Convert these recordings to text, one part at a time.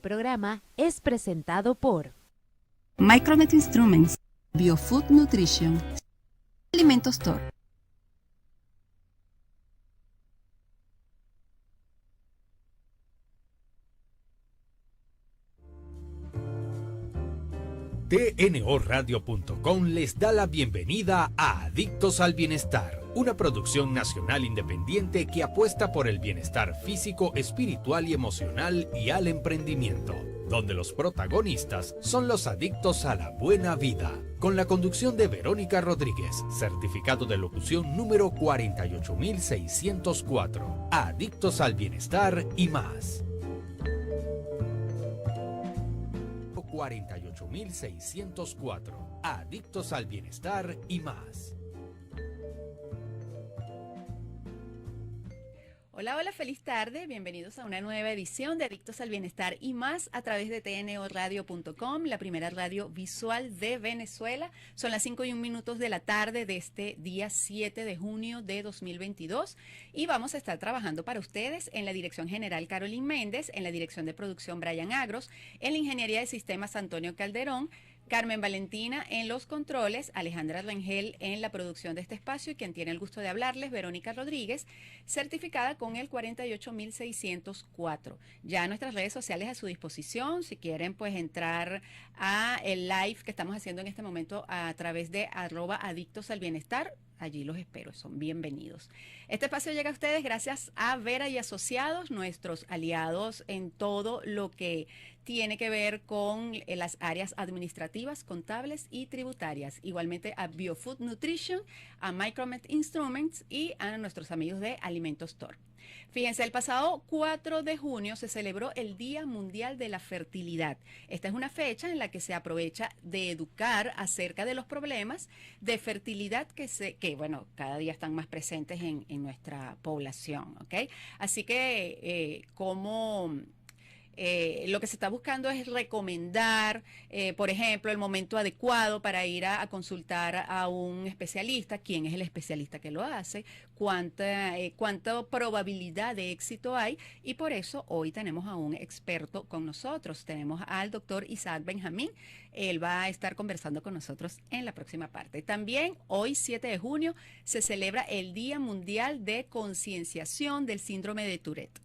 Programa es presentado por Micromet Instruments, Biofood Nutrition, Alimentos Store. TNORadio.com les da la bienvenida a Adictos al Bienestar, una producción nacional independiente que apuesta por el bienestar físico, espiritual y emocional y al emprendimiento, donde los protagonistas son los adictos a la buena vida, con la conducción de Verónica Rodríguez, certificado de locución número 48604, Adictos al Bienestar y más. 48604, Adictos al Bienestar y más. Hola, hola, feliz tarde. Bienvenidos a una nueva edición de Adictos al Bienestar y más a través de TNORadio.com, la primera radio visual de Venezuela. Son las 5:01 de la tarde de este día 7 de junio de 2022 y vamos a estar trabajando para ustedes en la dirección general Carolyn Méndez, en la dirección de producción Brian Agros, en la ingeniería de sistemas Antonio Calderón, Carmen Valentina en los controles, Alejandra Rangel en la producción de este espacio y quien tiene el gusto de hablarles, Verónica Rodríguez, certificada con el 48604. Ya nuestras redes sociales a su disposición, si quieren pues entrar a el live que estamos haciendo en este momento a través de @adictosalbienestar. Allí los espero, son bienvenidos. Este espacio llega a ustedes gracias a Vera y Asociados, nuestros aliados en todo lo que tiene que ver con las áreas administrativas, contables y tributarias. Igualmente a Biofood Nutrition, a Micromet Instruments y a nuestros amigos de Alimentos Store. Fíjense, el pasado 4 de junio se celebró el Día Mundial de la Fertilidad. Esta es una fecha en la que se aprovecha de educar acerca de los problemas de fertilidad que bueno, cada día están más presentes en nuestra población, ¿ok? Así que, lo que se está buscando es recomendar, por ejemplo, el momento adecuado para ir a consultar a un especialista, quién es el especialista que lo hace, cuánta probabilidad de éxito hay, y por eso hoy tenemos a un experto con nosotros. Tenemos al doctor Isaac Benjamín. Él va a estar conversando con nosotros en la próxima parte. También hoy, 7 de junio, se celebra el Día Mundial de Concienciación del Síndrome de Tourette,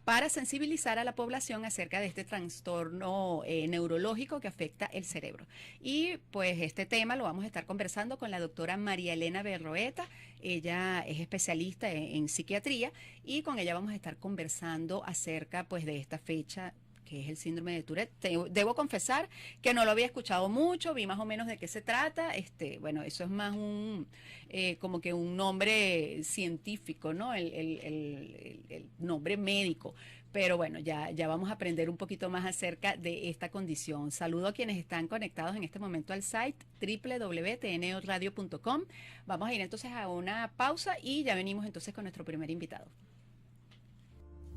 para sensibilizar a la población acerca de este trastorno neurológico que afecta el cerebro. Y pues este tema lo vamos a estar conversando con la doctora María Elena Berroeta. Ella es especialista en psiquiatría y con ella vamos a estar conversando acerca pues de esta fecha que es el síndrome de Tourette. Debo confesar que no lo había escuchado mucho, vi más o menos de qué se trata. Bueno, eso es más como que un nombre científico, ¿no? El nombre médico. Pero bueno, ya vamos a aprender un poquito más acerca de esta condición. Saludo a quienes están conectados en este momento al site www.tnoradio.com. Vamos a ir entonces a una pausa y ya venimos entonces con nuestro primer invitado.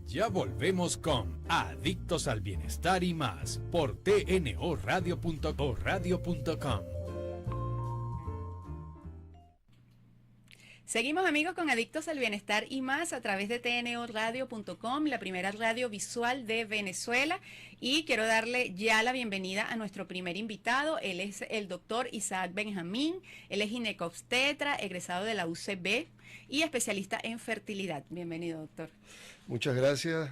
Ya volvemos con Adictos al Bienestar y más por TNORadio.com. Seguimos, amigos, con Adictos al Bienestar y más a través de TNORadio.com, la primera radio visual de Venezuela. Y quiero darle ya la bienvenida a nuestro primer invitado. Él es el doctor Isaac Benjamín. Él es ginecobstetra, egresado de la UCB y especialista en fertilidad. Bienvenido, doctor. Muchas gracias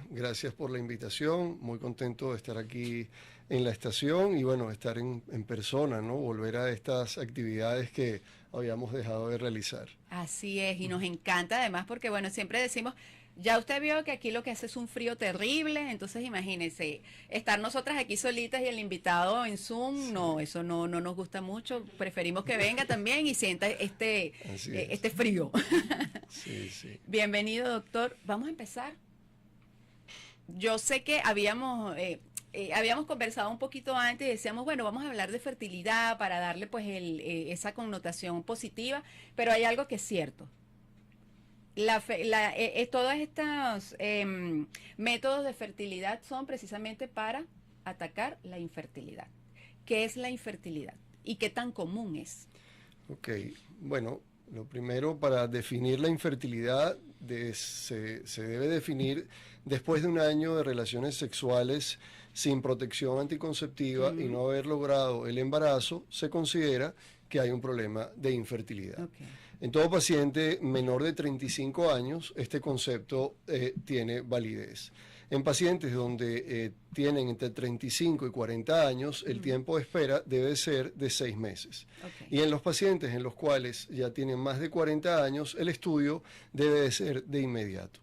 por la invitación. Muy contento de estar aquí en la estación y bueno, estar en persona, ¿no? Volver a estas actividades que habíamos dejado de realizar. Así es, y nos encanta además porque, bueno, siempre decimos, ya usted vio que aquí lo que hace es un frío terrible, entonces imagínese, estar nosotras aquí solitas y el invitado en Zoom, sí. No, eso no nos gusta mucho, preferimos que venga también y sienta este frío. Sí, sí. Bienvenido, doctor. Vamos a empezar. Yo sé que habíamos conversado un poquito antes y decíamos, bueno, vamos a hablar de fertilidad para darle pues esa connotación positiva, pero hay algo que es cierto. Todos estos métodos de fertilidad son precisamente para atacar la infertilidad. ¿Qué es la infertilidad y qué tan común es? Ok, bueno, lo primero para definir la infertilidad se debe definir después de un año de relaciones sexuales sin protección anticonceptiva y no haber logrado el embarazo, se considera que hay un problema de infertilidad. Okay. En todo paciente menor de 35 años, este concepto tiene validez. En pacientes donde tienen entre 35 y 40 años, el tiempo de espera debe ser de 6 meses. Okay. Y en los pacientes en los cuales ya tienen más de 40 años, el estudio debe de ser de inmediato.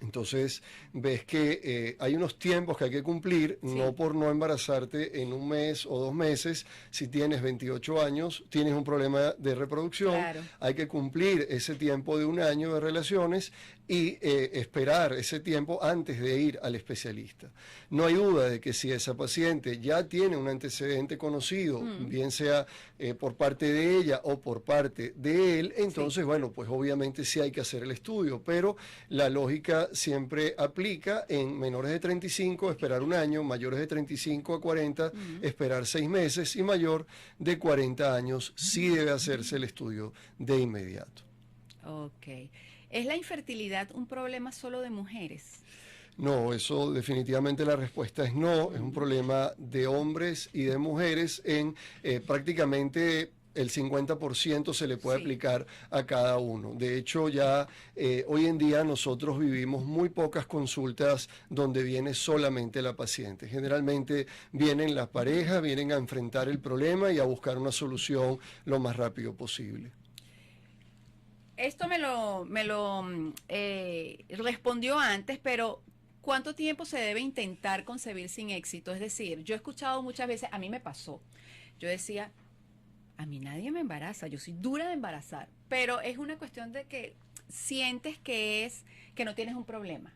Entonces, ves que hay unos tiempos que hay que cumplir, no por no embarazarte en un mes o 2 meses. Si tienes 28 años, tienes un problema de reproducción, hay que cumplir ese tiempo de un año de relaciones y esperar ese tiempo antes de ir al especialista. No hay duda de que si esa paciente ya tiene un antecedente conocido, bien sea por parte de ella o por parte de él, entonces, bueno, pues obviamente sí hay que hacer el estudio, pero la lógica siempre aplica en menores de 35, esperar un año, mayores de 35 a 40, esperar 6 meses y mayor de 40 años, sí debe hacerse el estudio de inmediato. Ok. ¿Es la infertilidad un problema solo de mujeres? No, eso definitivamente la respuesta es no, es un problema de hombres y de mujeres en prácticamente el 50% se le puede aplicar a cada uno. De hecho, ya hoy en día nosotros vivimos muy pocas consultas donde viene solamente la paciente. Generalmente vienen las parejas, vienen a enfrentar el problema y a buscar una solución lo más rápido posible. Esto me lo respondió antes, pero ¿cuánto tiempo se debe intentar concebir sin éxito? Es decir, yo he escuchado muchas veces, a mí me pasó, yo decía, a mí nadie me embaraza, yo soy dura de embarazar, pero es una cuestión de que sientes que no tienes un problema.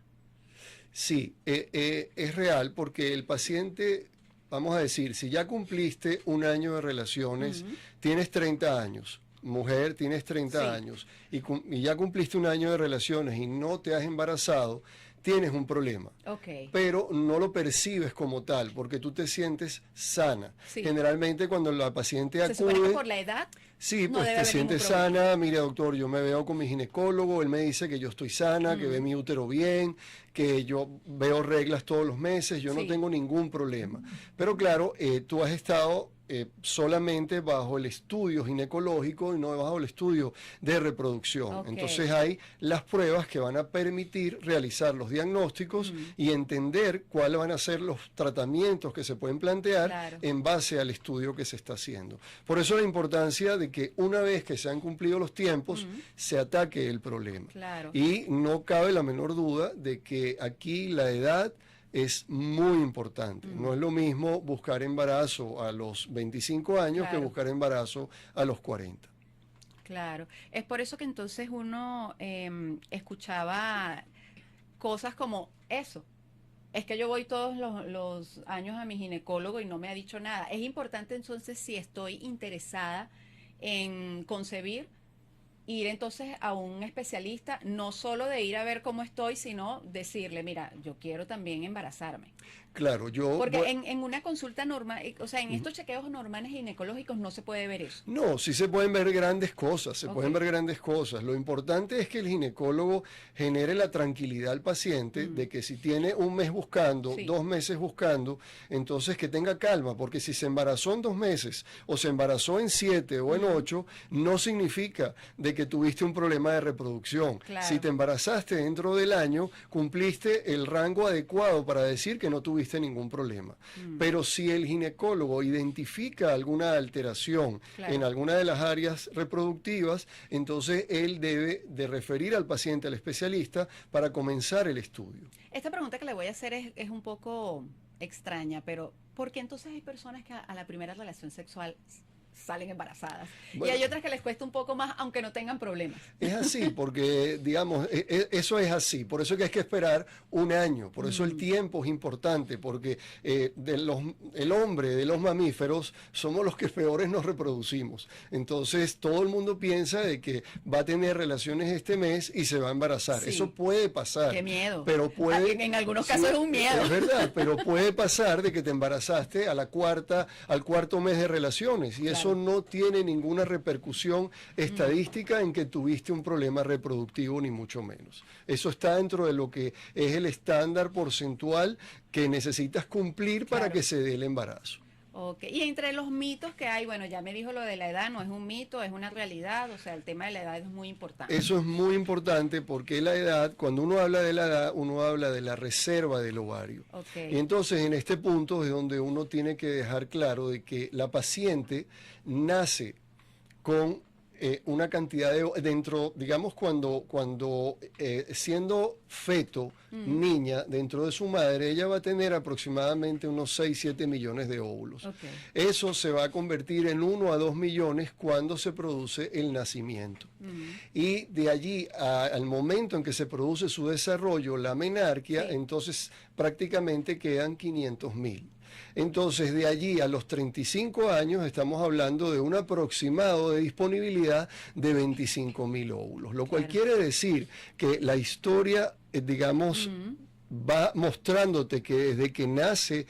Sí, es real porque el paciente, vamos a decir, si ya cumpliste un año de relaciones, tienes 30 años. Mujer, tienes 30 años y ya cumpliste un año de relaciones y no te has embarazado, tienes un problema. Okay. Pero no lo percibes como tal, porque tú te sientes sana. Sí. Generalmente cuando la paciente acude... ¿Se supone que por la edad? Sí, no pues debe te haber sientes ningún problema. sana, mira doctor, yo me veo con mi ginecólogo, él me dice que yo estoy sana, que ve mi útero bien, que yo veo reglas todos los meses, yo no tengo ningún problema. Pero claro, tú has estado solamente bajo el estudio ginecológico y no bajo el estudio de reproducción. Okay. Entonces hay las pruebas que van a permitir realizar los diagnósticos y entender cuáles van a ser los tratamientos que se pueden plantear en base al estudio que se está haciendo. Por eso la importancia de que una vez que se han cumplido los tiempos, se ataque el problema. Claro. Y no cabe la menor duda de que aquí la edad es muy importante. No es lo mismo buscar embarazo a los 25 años que buscar embarazo a los 40. Claro. Es por eso que entonces uno escuchaba cosas como eso. Es que yo voy todos los años a mi ginecólogo y no me ha dicho nada. Es importante entonces, si estoy interesada en concebir, ir entonces a un especialista, no solo de ir a ver cómo estoy, sino decirle, mira, yo quiero también embarazarme. Claro, Porque en una consulta normal, o sea, en estos chequeos normales ginecológicos no se puede ver eso. No, sí se pueden ver grandes cosas, se pueden ver grandes cosas. Lo importante es que el ginecólogo genere la tranquilidad al paciente de que si tiene un mes buscando, 2 meses buscando, entonces que tenga calma, porque si se embarazó en 2 meses o se embarazó en 7 o en 8, no significa de que tuviste un problema de reproducción. Claro. Si te embarazaste dentro del año, cumpliste el rango adecuado para decir que no tuviste ningún problema. Pero si el ginecólogo identifica alguna alteración en alguna de las áreas reproductivas, entonces él debe de referir al paciente al especialista para comenzar el estudio. Esta pregunta que le voy a hacer es un poco extraña, pero ¿por qué entonces hay personas que a la primera relación sexual salen embarazadas? Bueno, y hay otras que les cuesta un poco más, aunque no tengan problemas. Es así, porque, digamos, eso es así. Por eso que hay que esperar un año. Por eso el tiempo es importante, porque el hombre de los mamíferos somos los que peores nos reproducimos. Entonces, todo el mundo piensa de que va a tener relaciones este mes y se va a embarazar. Sí. Eso puede pasar. Qué miedo. Pero puede... En algunos casos es un miedo. Es verdad, pero puede pasar de que te embarazaste al cuarto mes de relaciones. Y eso eso no tiene ninguna repercusión estadística en que tuviste un problema reproductivo, ni mucho menos. Eso está dentro de lo que es el estándar porcentual que necesitas cumplir para que se dé el embarazo. Ok, y entre los mitos que hay, bueno, ya me dijo lo de la edad, no es un mito, es una realidad, o sea, el tema de la edad es muy importante. Eso es muy importante porque la edad, cuando uno habla de la edad, uno habla de la reserva del ovario. Okay. Y entonces en este punto es donde uno tiene que dejar claro de que la paciente nace con una cantidad de, dentro, digamos, cuando siendo feto, niña, dentro de su madre, ella va a tener aproximadamente unos 6-7 millones de óvulos. Okay. Eso se va a convertir en 1 a 2 millones cuando se produce el nacimiento. Y de allí al momento en que se produce su desarrollo, la menarquia, entonces prácticamente quedan 500.000. Entonces, de allí a los 35 años estamos hablando de un aproximado de disponibilidad de 25.000 óvulos, lo cual quiere decir que la historia, digamos, va mostrándote que desde que nace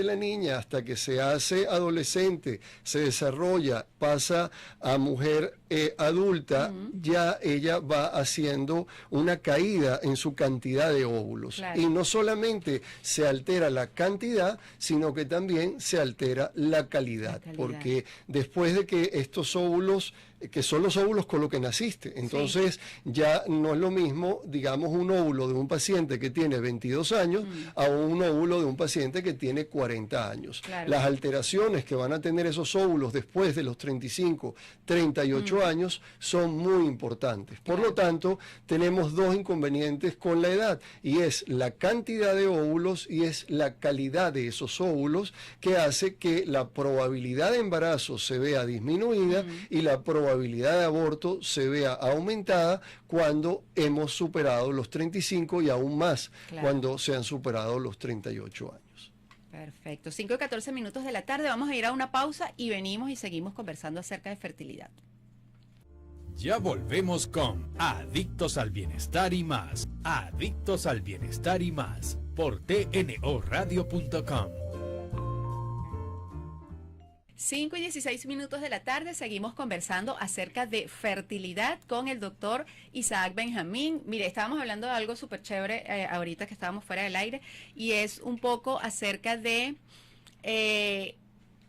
la niña hasta que se hace adolescente, se desarrolla, pasa a mujer adulta, ya ella va haciendo una caída en su cantidad de óvulos. Claro. Y no solamente se altera la cantidad, sino que también se altera la calidad. Porque después de que estos óvulos, que son los óvulos con los que naciste, entonces ya no es lo mismo, digamos, un óvulo de un paciente que tiene 22 años a un óvulo de un paciente que tiene 40 años. Claro. Las alteraciones que van a tener esos óvulos después de los 35, 38 años son muy importantes. Por lo tanto, tenemos dos inconvenientes con la edad, y es la cantidad de óvulos y es la calidad de esos óvulos, que hace que la probabilidad de embarazo se vea disminuida y la probabilidad de aborto se vea aumentada cuando hemos superado los 35 y aún más cuando se han superado los 38 años. Perfecto. 5:14 de la tarde, vamos a ir a una pausa y venimos y seguimos conversando acerca de fertilidad. Ya volvemos con Adictos al Bienestar y más. Adictos al Bienestar y más por tnoradio.com. 5:16 de la tarde, seguimos conversando acerca de fertilidad con el doctor Isaac Benjamín. Mire, estábamos hablando de algo súper chévere ahorita que estábamos fuera del aire, y es un poco acerca de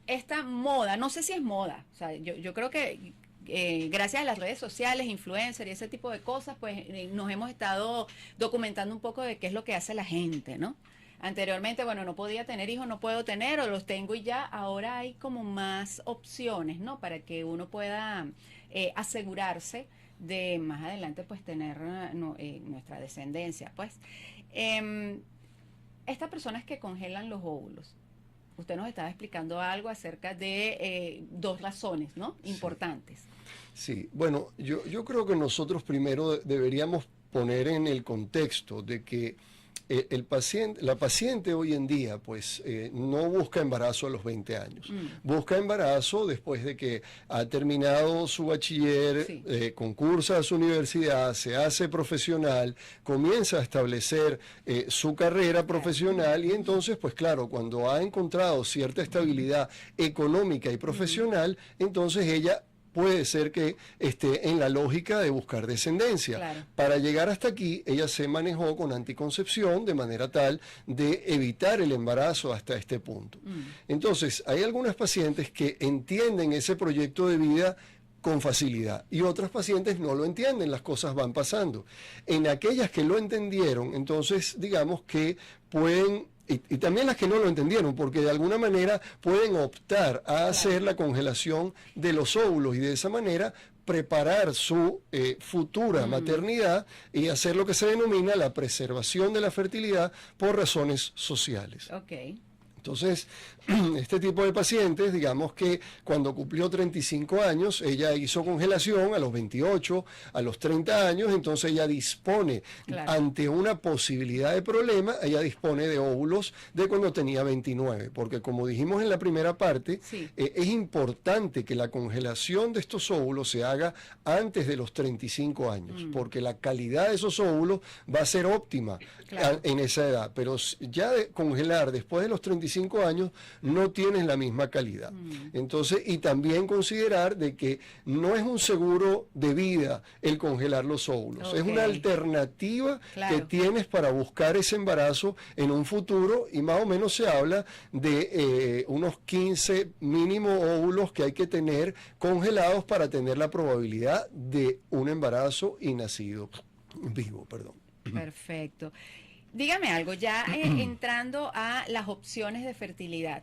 esta moda, no sé si es moda, o sea, yo creo que gracias a las redes sociales, influencers y ese tipo de cosas, pues nos hemos estado documentando un poco de qué es lo que hace la gente, ¿no? Anteriormente, bueno, no podía tener hijos, no puedo tener, o los tengo y ya. Ahora hay como más opciones, ¿no? Para que uno pueda asegurarse de más adelante, pues, tener nuestra descendencia, pues. Estas personas que congelan los óvulos, usted nos estaba explicando algo acerca de dos razones, ¿no? Importantes. Sí, bueno, yo creo que nosotros primero deberíamos poner en el contexto de que la paciente hoy en día, pues, no busca embarazo a los 20 años. Busca embarazo después de que ha terminado su bachiller, concursa a su universidad, se hace profesional, comienza a establecer su carrera profesional, y entonces, pues claro, cuando ha encontrado cierta estabilidad económica y profesional, entonces ella puede ser que esté en la lógica de buscar descendencia. Claro. Para llegar hasta aquí, ella se manejó con anticoncepción de manera tal de evitar el embarazo hasta este punto. Entonces, hay algunas pacientes que entienden ese proyecto de vida con facilidad, y otras pacientes no lo entienden, las cosas van pasando. En aquellas que lo entendieron, entonces, digamos que pueden... Y también las que no lo entendieron, porque de alguna manera pueden optar a hacer la congelación de los óvulos y de esa manera preparar su futura maternidad y hacer lo que se denomina la preservación de la fertilidad por razones sociales. Okay. Entonces, este tipo de pacientes, digamos que cuando cumplió 35 años, ella hizo congelación a los 28, a los 30 años, entonces ella dispone, ante una posibilidad de problema, ella dispone de óvulos de cuando tenía 29, porque como dijimos en la primera parte, es importante que la congelación de estos óvulos se haga antes de los 35 años, porque la calidad de esos óvulos va a ser óptima en esa edad, pero ya de congelar después de los 35 25 años, no tienes la misma calidad. Entonces, y también considerar de que no es un seguro de vida el congelar los óvulos, es una alternativa que tienes para buscar ese embarazo en un futuro, y más o menos se habla de unos 15 mínimo óvulos que hay que tener congelados para tener la probabilidad de un embarazo y nacido vivo, perdón. Perfecto. Dígame algo, ya entrando a las opciones de fertilidad,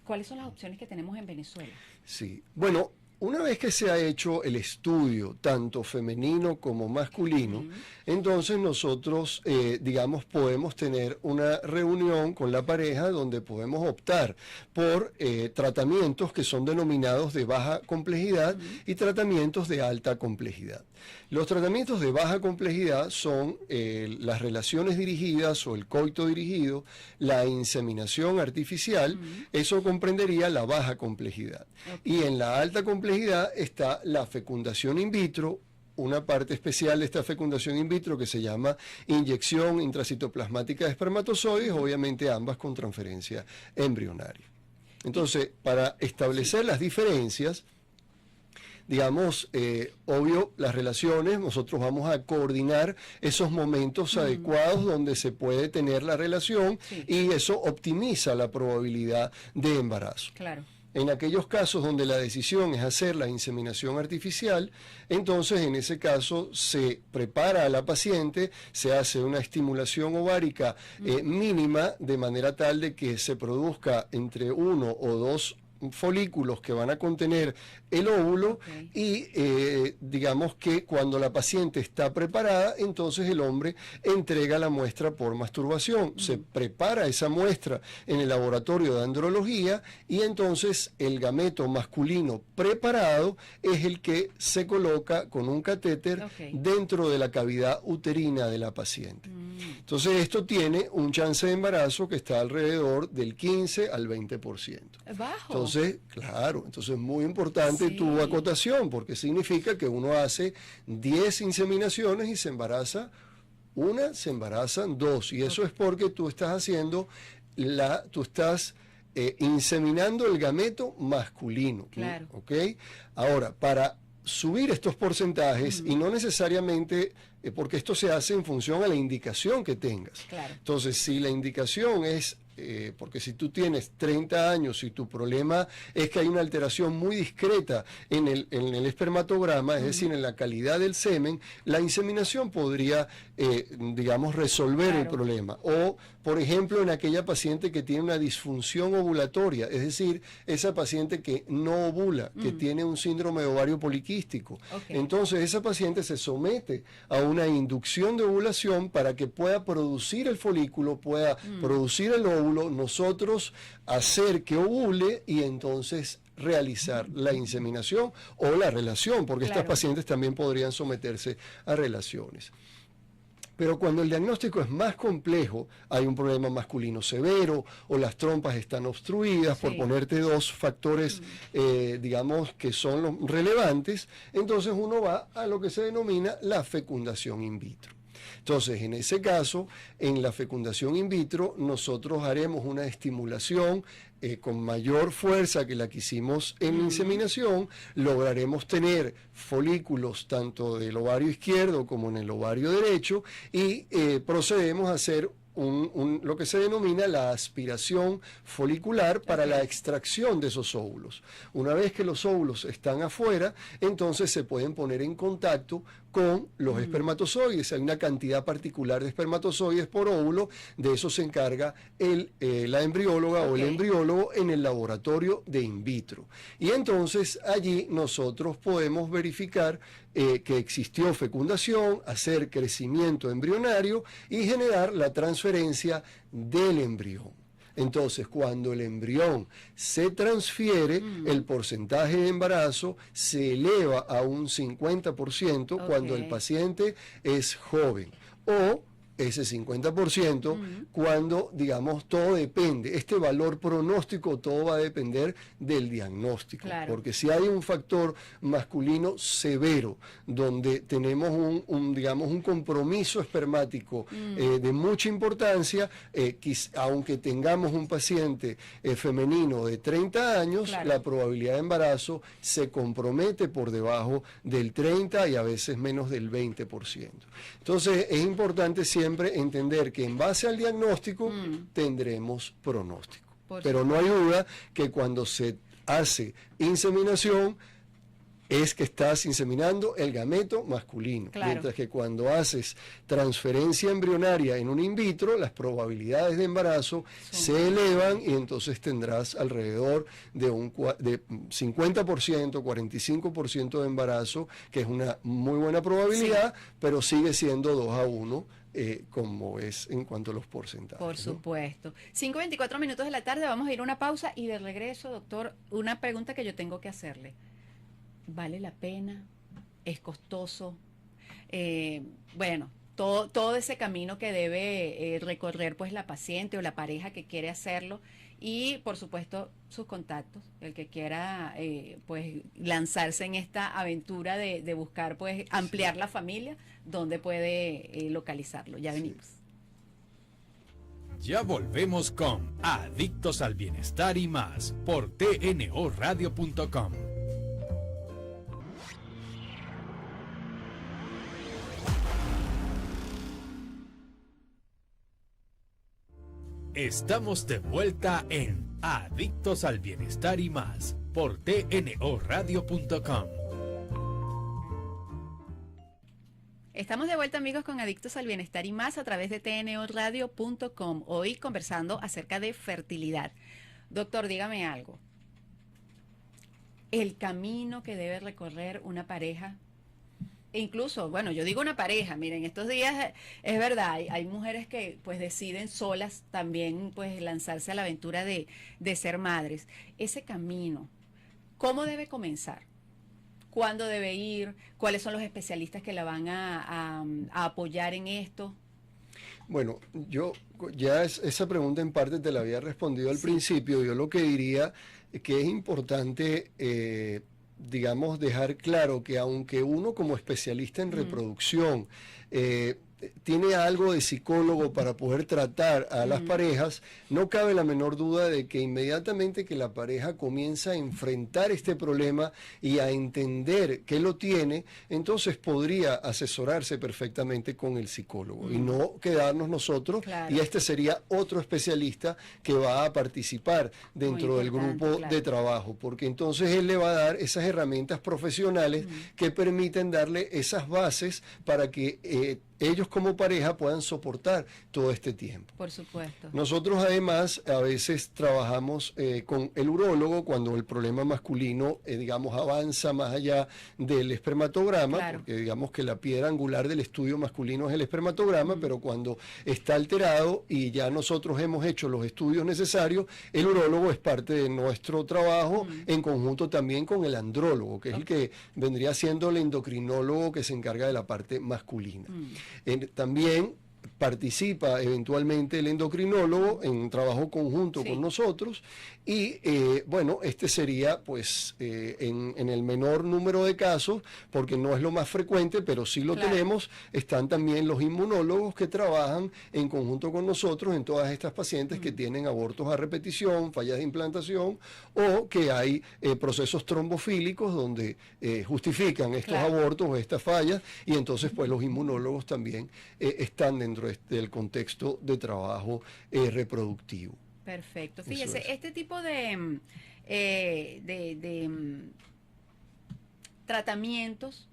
¿cuáles son las opciones que tenemos en Venezuela? Sí, bueno, una vez que se ha hecho el estudio, tanto femenino como masculino, entonces nosotros, digamos, podemos tener una reunión con la pareja donde podemos optar por tratamientos que son denominados de baja complejidad y tratamientos de alta complejidad. Los tratamientos de baja complejidad son las relaciones dirigidas o el coito dirigido, la inseminación artificial, eso comprendería la baja complejidad. Y en la alta complejidad está la fecundación in vitro, una parte especial de esta fecundación in vitro que se llama inyección intracitoplasmática de espermatozoides, obviamente ambas con transferencia embrionaria. Entonces, para establecer las diferencias, digamos, obvio, las relaciones, nosotros vamos a coordinar esos momentos adecuados donde se puede tener la relación y eso optimiza la probabilidad de embarazo. Claro. En aquellos casos donde la decisión es hacer la inseminación artificial, entonces en ese caso se prepara a la paciente, se hace una estimulación ovárica mínima de manera tal de que se produzca entre 1 o 2 folículos que van a contener el óvulo y digamos que cuando la paciente está preparada, entonces el hombre entrega la muestra por masturbación. Se prepara esa muestra en el laboratorio de andrología y entonces el gameto masculino preparado es el que se coloca con un catéter dentro de la cavidad uterina de la paciente. Entonces esto tiene un chance de embarazo que está alrededor del 15 al 20%. Bajo. Entonces, claro, entonces es muy importante tu acotación, porque significa que uno hace 10 inseminaciones y se embaraza una, se embarazan 2, y eso es porque tú estás haciendo inseminando el gameto masculino. Claro. ¿Ok? Ahora, para subir estos porcentajes, y no necesariamente, porque esto se hace en función a la indicación que tengas. Claro. Entonces, si la indicación es porque si tú tienes 30 años y tu problema es que hay una alteración muy discreta en el espermatograma, es decir, en la calidad del semen, la inseminación podría, digamos, resolver el problema. O, por ejemplo, en aquella paciente que tiene una disfunción ovulatoria, es decir, esa paciente que no ovula, que tiene un síndrome de ovario poliquístico. Entonces, esa paciente se somete a una inducción de ovulación para que pueda producir el folículo, pueda producir el óvulo, nosotros hacer que ovule y entonces realizar la inseminación o la relación, porque estas pacientes también podrían someterse a relaciones. Pero cuando el diagnóstico es más complejo, hay un problema masculino severo o las trompas están obstruidas, por ponerte 2 factores, digamos, que son los relevantes, entonces uno va a lo que se denomina la fecundación in vitro. Entonces, en ese caso, en la fecundación in vitro, nosotros haremos una estimulación con mayor fuerza que la que hicimos en la inseminación, lograremos tener folículos tanto del ovario izquierdo como en el ovario derecho y procedemos a hacer lo que se denomina la aspiración folicular para la extracción de esos óvulos. Una vez que los óvulos están afuera, entonces se pueden poner en contacto con los espermatozoides. Hay una cantidad particular de espermatozoides por óvulo, de eso se encarga la embrióloga o el embriólogo en el laboratorio de in vitro. Y entonces allí nosotros podemos verificar que existió fecundación, hacer crecimiento embrionario y generar la transferencia del embrión. Entonces, cuando el embrión se transfiere, el porcentaje de embarazo se eleva a un 50% cuando el paciente es joven o ese 50% cuando, digamos, todo depende. Este valor pronóstico, todo va a depender del diagnóstico. Claro. Porque si hay un factor masculino severo, donde tenemos digamos, un compromiso espermático de mucha importancia, aunque tengamos un paciente femenino de 30 años, claro, la probabilidad de embarazo se compromete por debajo del 30 y a veces menos del 20%. Entonces es importante siempre entender que en base al diagnóstico tendremos pronóstico. Pero no hay duda que cuando se hace inseminación es que estás inseminando el gameto masculino, claro, mientras que cuando haces transferencia embrionaria en un in vitro, las probabilidades de embarazo se elevan y entonces tendrás alrededor de 50%, 45% de embarazo, que es una muy buena probabilidad, pero sigue siendo 2-1. Como es en cuanto a los porcentajes. Por supuesto. 5:24 minutos de la tarde, vamos a ir a una pausa y de regreso, doctor, una pregunta que yo tengo que hacerle. ¿Vale la pena? ¿Es costoso? Bueno, todo ese camino que debe recorrer pues la paciente o la pareja que quiere hacerlo y por supuesto sus contactos, el que quiera pues lanzarse en esta aventura de buscar pues ampliar la familia, ¿dónde puede localizarlo? Ya venimos. Ya volvemos con Adictos al Bienestar y más por tnoradio.com. Estamos de vuelta en Adictos al Bienestar y más por tnoradio.com. Estamos de vuelta, amigos, con Adictos al Bienestar y más a través de tnoradio.com. Hoy conversando acerca de fertilidad. Doctor, dígame algo. El camino que debe recorrer una pareja, e incluso, bueno, yo digo una pareja, miren, estos días es verdad, hay mujeres que pues deciden solas también pues lanzarse a la aventura de ser madres. Ese camino, ¿cómo debe comenzar? ¿Cuándo debe ir? ¿Cuáles son los especialistas que la van a apoyar en esto? Bueno, yo ya esa pregunta en parte te la había respondido al principio. Yo lo que diría es que es importante, digamos, dejar claro que aunque uno como especialista en reproducción tiene algo de psicólogo para poder tratar a las parejas, no cabe la menor duda de que inmediatamente que la pareja comienza a enfrentar este problema y a entender que lo tiene, entonces podría asesorarse perfectamente con el psicólogo y no quedarnos nosotros, y este sería otro especialista que va a participar dentro del grupo de trabajo, porque entonces él le va a dar esas herramientas profesionales que permiten darle esas bases para que ellos como pareja puedan soportar todo este tiempo. Por supuesto. Nosotros además a veces trabajamos con el urólogo cuando el problema masculino, digamos, avanza más allá del espermatograma, porque digamos que la piedra angular del estudio masculino es el espermatograma, pero cuando está alterado y ya nosotros hemos hecho los estudios necesarios, el urólogo es parte de nuestro trabajo en conjunto también con el andrólogo, que es el que vendría siendo el endocrinólogo que se encarga de la parte masculina. También participa eventualmente el endocrinólogo en un trabajo conjunto con nosotros y bueno, este sería pues en el menor número de casos, porque no es lo más frecuente, pero sí lo tenemos. Están también los inmunólogos que trabajan en conjunto con nosotros en todas estas pacientes que tienen abortos a repetición, fallas de implantación o que hay procesos trombofílicos donde justifican estos abortos o estas fallas, y entonces pues los inmunólogos también están dentro del contexto de trabajo reproductivo. Perfecto. Fíjese, este tipo de tratamientos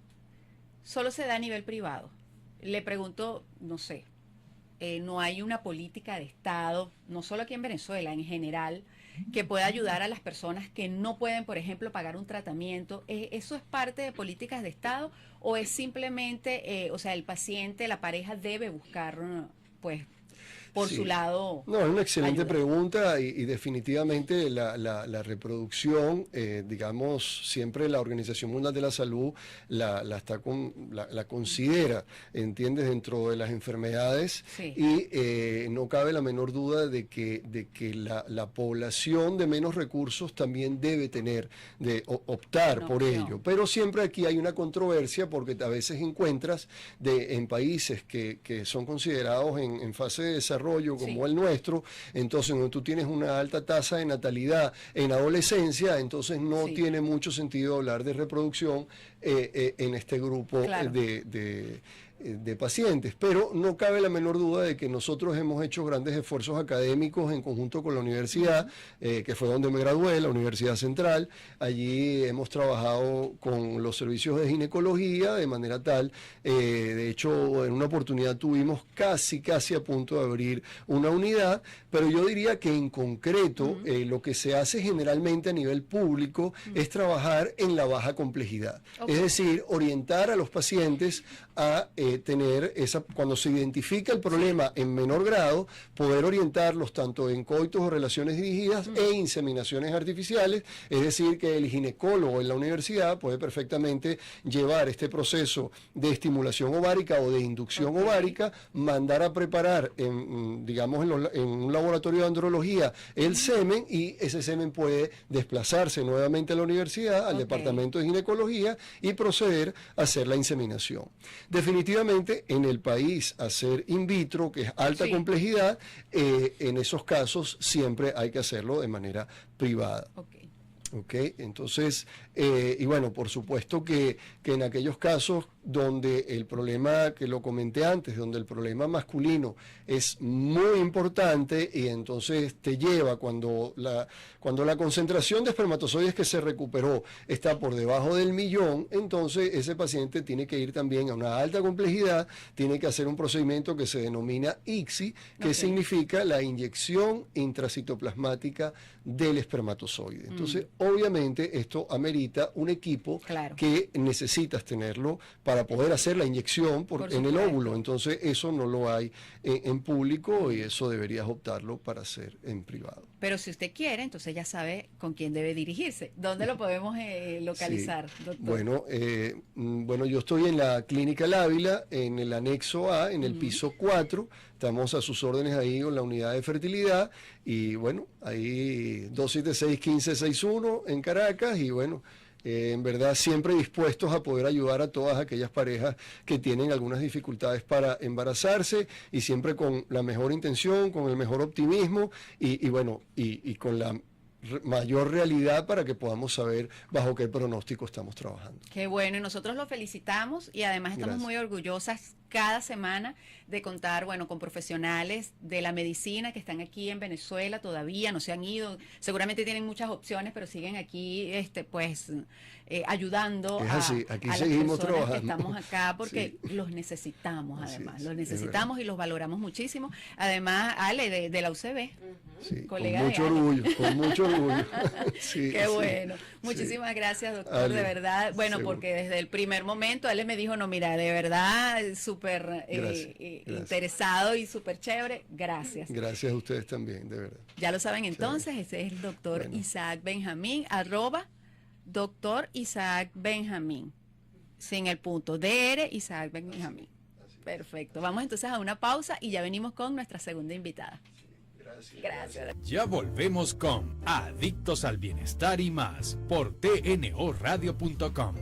solo se da a nivel privado. Le pregunto, no sé, no hay una política de Estado, no solo aquí en Venezuela, en general, que pueda ayudar a las personas que no pueden, por ejemplo, pagar un tratamiento. ¿Eso es parte de políticas de Estado o es simplemente, o sea, el paciente, la pareja debe buscar, pues, por Sí. su lado. No, es una excelente ayuda. pregunta y definitivamente la reproducción, digamos, siempre la Organización Mundial de la Salud la considera, ¿entiendes?, dentro de las enfermedades. Sí. Y no cabe la menor duda de que la población de menos recursos también debe optar Una por opción. ello. Pero siempre aquí hay una controversia porque a veces encuentras en países que son considerados en fase de desarrollo como Sí. el nuestro, entonces donde tú tienes una alta tasa de natalidad en adolescencia, entonces no Sí. tiene mucho sentido hablar de reproducción en este grupo Claro. de pacientes, pero no cabe la menor duda de que nosotros hemos hecho grandes esfuerzos académicos en conjunto con la universidad, que fue donde me gradué, la Universidad Central. Allí hemos trabajado con los servicios de ginecología de manera tal, de hecho en una oportunidad tuvimos casi a punto de abrir una unidad, pero yo diría que en concreto lo que se hace generalmente a nivel público es trabajar en la baja complejidad, Ok. es decir, orientar a los pacientes a tener cuando se identifica el problema en menor grado, poder orientarlos tanto en coitos o relaciones dirigidas e inseminaciones artificiales, es decir, que el ginecólogo en la universidad puede perfectamente llevar este proceso de estimulación ovárica o de inducción Ok. ovárica, mandar a preparar, digamos, en un laboratorio de andrología el semen, y ese semen puede desplazarse nuevamente a la universidad, al Ok. departamento de ginecología, y proceder a hacer la inseminación. Definitivamente en el país hacer in vitro, que es alta Sí. complejidad, en esos casos siempre hay que hacerlo de manera privada. Ok. ¿Ok? Entonces, y bueno, por supuesto que en aquellos casos donde el problema, que lo comenté antes, donde el problema masculino es muy importante y entonces te lleva cuando la concentración de espermatozoides que se recuperó está por debajo del 1.000.000, entonces ese paciente tiene que ir también a una alta complejidad, tiene que hacer un procedimiento que se denomina ICSI, que Ok. significa la inyección intracitoplasmática del espermatozoide. Entonces, obviamente, esto amerita un equipo Claro. que necesitas tenerlo para poder hacer la inyección Por en el supuesto. óvulo. Entonces, eso no lo hay en público y eso deberías optarlo para hacer en privado. Pero si usted quiere, entonces ya sabe con quién debe dirigirse. ¿Dónde lo podemos localizar, Sí. doctor? Bueno, yo estoy en la Clínica El Ávila, en el anexo A, en el piso 4. Estamos a sus órdenes ahí con la unidad de fertilidad. Y bueno, ahí 276-1561 en Caracas. Y bueno, en verdad siempre dispuestos a poder ayudar a todas aquellas parejas que tienen algunas dificultades para embarazarse, y siempre con la mejor intención, con el mejor optimismo y bueno, y con la mayor realidad para que podamos saber bajo qué pronóstico estamos trabajando. Qué bueno, y nosotros lo felicitamos y además estamos Gracias. muy orgullosas cada semana de contar, bueno, con profesionales de la medicina que están aquí en Venezuela todavía, no se han ido, seguramente tienen muchas opciones, pero siguen aquí, ayudando Es así, aquí a las seguimos personas que trabajando. estamos acá porque Sí. los necesitamos Así además, es, los es necesitamos y los valoramos muchísimo. Además, Ale, de la UCB. Sí, Colega con de mucho Ale. orgullo, con mucho orgullo. Sí, Qué sí, bueno. sí. Muchísimas gracias, doctor, Ale, de verdad. Bueno, seguro. porque desde el primer momento él me dijo, no, mira, de verdad, súper Gracias, gracias. interesado y súper chévere. Gracias. Gracias a ustedes también, de verdad. Ya lo saben entonces, ese es el doctor Bueno. Isaac Benjamín, @doctor Isaac Benjamín, sin el punto, DR Isaac Benjamín. Perfecto. Vamos entonces a una pausa y ya venimos con nuestra segunda invitada. Gracias. Ya volvemos con Adictos al Bienestar y más por tnoradio.com.